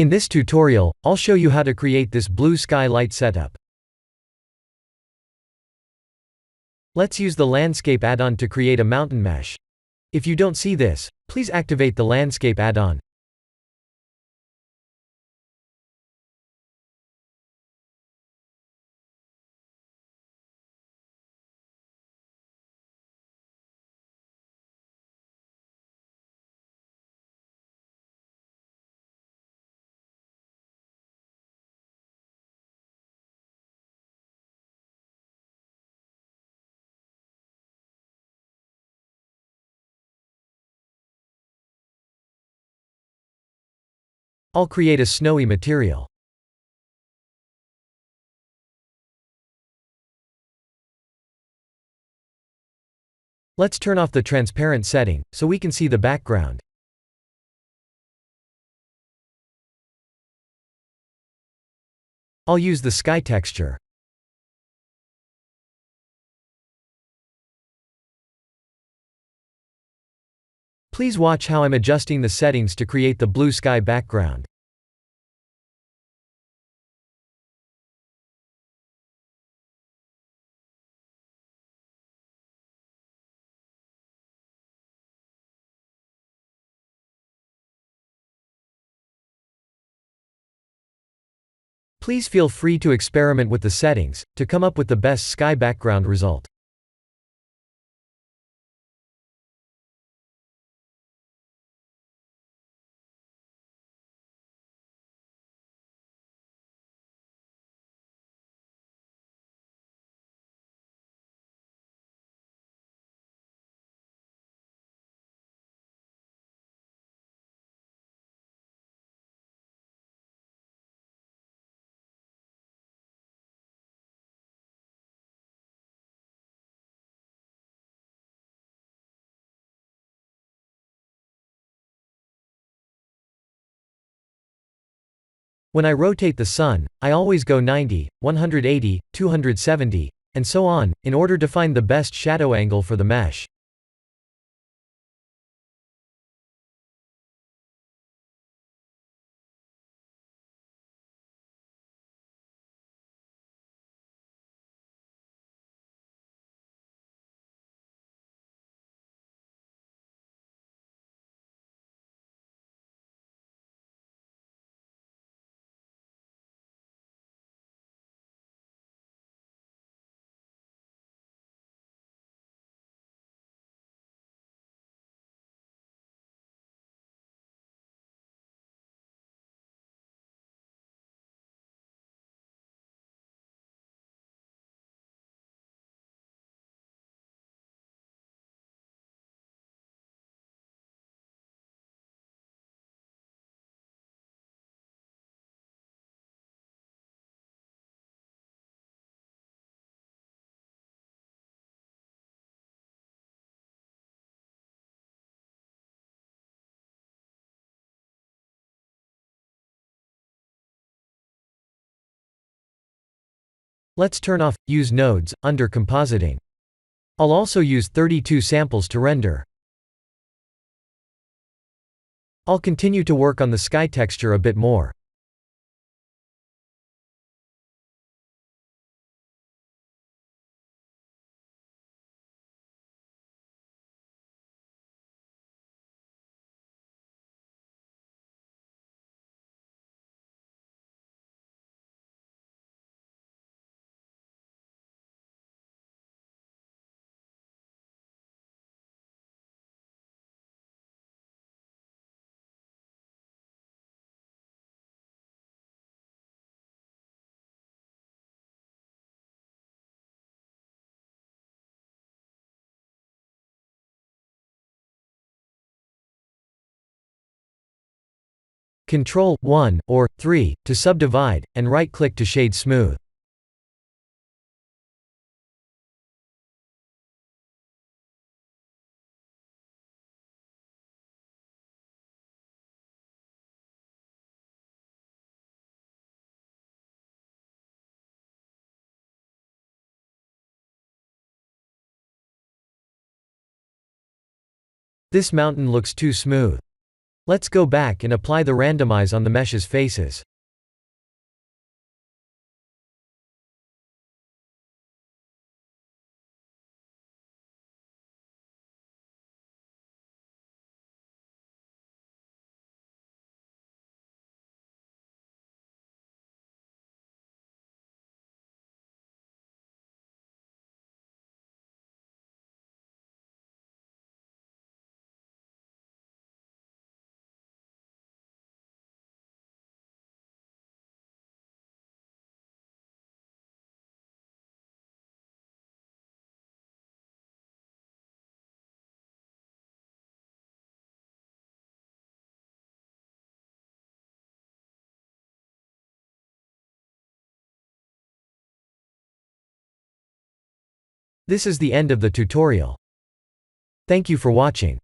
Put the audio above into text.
In this tutorial, I'll show you how to create this blue sky light setup. Let's use the Landscape add-on to create a mountain mesh. If you don't see this, please activate the Landscape add-on. I'll create a snowy material. Let's turn off the transparent setting, so we can see the background. I'll use the sky texture. Please watch how I'm adjusting the settings to create the blue sky background. Please feel free to experiment with the settings, to come up with the best sky background result. When I rotate the sun, I always go 90, 180, 270, and so on, in order to find the best shadow angle for the mesh. Let's turn off Use Nodes under Compositing. I'll also use 32 samples to render. I'll continue to work on the sky texture a bit more. Ctrl 1 or 3 to subdivide, and right-click to shade smooth. This mountain looks too smooth. Let's go back and apply the randomize on the mesh's faces. This is the end of the tutorial. Thank you for watching.